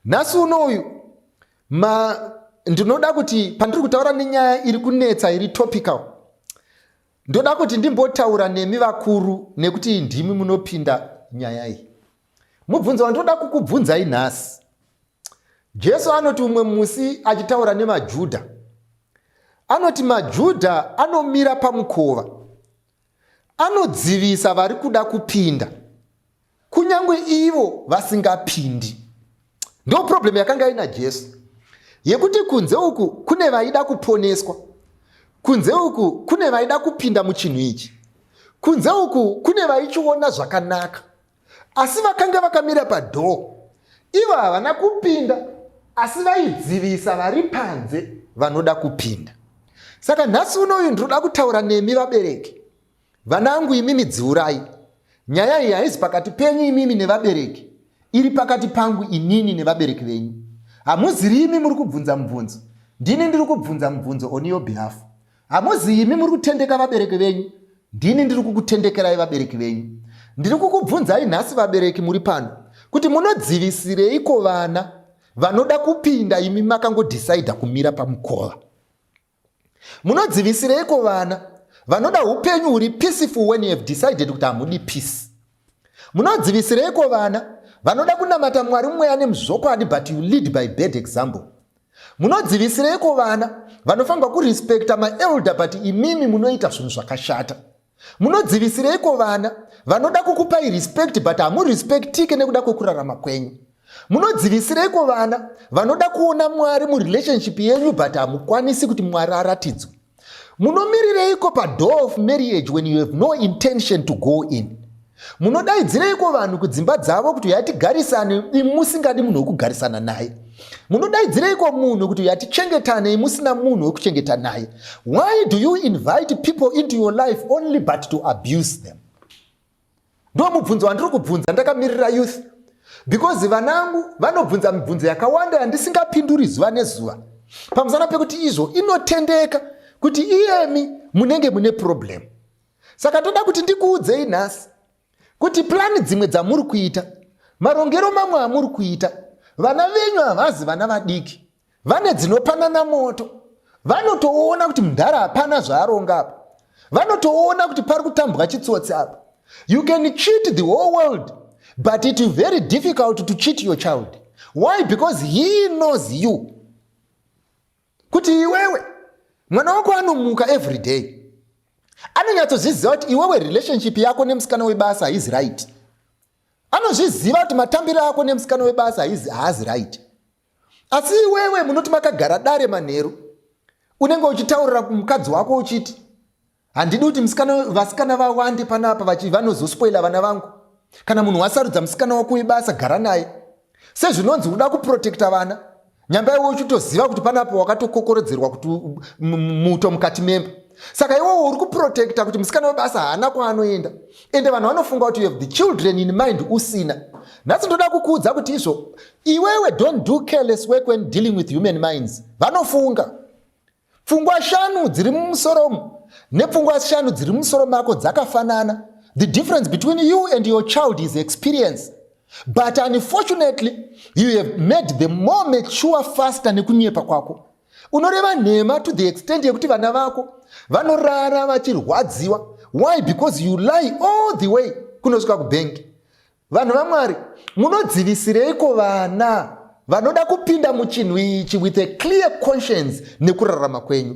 Nhasi unoyu ndinoda kuti pandiri kutaura nenyaya iri kunetsa iri topical, ndoda kuti ndimbotaura nemi vakuru nekuti ndimi munopinda nyaya iyi. Mubvunzo wandoda kukubvunzai nhasi. Jesu anoti umwe musi achitaura nemaJudha, anoti maJudha anomira pamukova, anodzivisa vari kuda kupinda kunyangwe ivo vasingapindi. Ndo problem yakanga ina Jesu, yekuti kunze uku kune vaida kuponeswa, kunze uku kune vaida kupinda muchinhu ichi, kunze uku kune vaichiona zvakanaka, asi vakanga vakamira padhoo. Ivo havana kupinda, asi vaidzivisa vari panze vanoda kupinda. Saka nhasi unoyu ndinoda kutaura nemi vabereki. Vanangu, imimi dziurai. Nyaya iyi haizi pakati penyu imimi nevabereki, iri pakati pangu inini nevabereki venyu. Hamuzivi imi muri kubvunza mubvunzo, ndini ndiri kubvunza mubvunzo on your behalf. Hamuzivi imi muri kutendeka vabereki venyu, ndini ndiri kukutendekerai vabereki venyu. Ndiri kukubvunzai nhasi vabereki muri pano, kuti munodzivisireiko vana vanoda kupinda imi makangodhisaidha kumira pamukova? Munodzivisireiko vana vanoda upenyu huri peaceful when you have decided kuti hamudi peace? Munodzivisireiko vana vanoda kunamata Mwari mweya nemuzvokwadi but you lead by bad example? Munodzivisireiko vana vanofanirwa kurespekta maelder but imimi munoita zvinhu zvakashata? Munodzivisireiko vana vanoda kukupai respect but hamurespektike nekuda kwekurarama kwenyu? Munodzivisireiko vana vanoda kuona Mwari murelationship yenyu but hamukwanisi kuti Mwari aratidzwe? Munomirireiko padoor of marriage when you have no intention to go in? Munodaidzireiko vanhu kudzimba dzavo kuti yatigarisane imusingadi munhu wekugarisana naye? Munodaidzireiko munhu kuti yatichengetane imusina munhu wekuchengeta naye? Why do you invite people into your life only but to abuse them? Ndo mubvunzo wandiri kubvunza ndakamirira youth, because vanangu vanobvunza mibvunzo yakawanda yandisingapinduri zuva nezuva, pamusana pekuti izvo inotendeka kuti iyemi munenge mune problem. Saka toda kuti ndikuudzei nhasi kuti plani dzimwe dzamuri kuita, marongero mamwe amuri kuita, vana venyu havazi vana vadiki, vane dzinopanana moto. Vanotoona kuti mundara hapana zvaaronga apa, vanotoona kuti pari kutambwa chitsotsi apa. You can cheat the whole world, but it is very difficult to cheat your child. Why? Because he knows you. Kuti iwewe mwana wako anomuka every day, anonyatsoziziva kuti iwewe relationship yako nemusikana webasa is right. Anozviziva kuti matambiro ako nemusikana webasa haazi right. Asi iwewe munoti makagara dare manheru, unenge uchitaurira kumukadzi wako uchiti, handidi kuti vasikana vawande panapa vanozospoila vana vangu. Kana munhu wasarudza musikana wako webasa, gara naye. Sezvinonzi uda kuprotekta vana, nyamba iwe uchitoziva kuti panapa wakatokokorodzerwa kuti muto mukati memba. Saka iwe uri kuprotekta kuti musikana webasa haana kwaanoenda, ende vanhu vanofunga kuti you have the children in mind usina. Nhasi ndoda kukuudza kuti izvo iwewe don't do careless work when dealing with human minds. Vanofunga pfungwa shanu dziri mumusoromo nepfungwa shanu dziri mumusoro mako dzakafanana. The difference between you and your child is experience, but unfortunately you have made them more mature faster nekunyepa kwako. Unoreva nhema to the extent yekuti vana vako vanorara vachirwadziwa. Why? Because you lie all the way kunosvika kubenki. Vanhu vaMwari, munodzivisireiko vana vanoda kupinda muchinhu ichi with a clear conscience nekurarama kwenyu?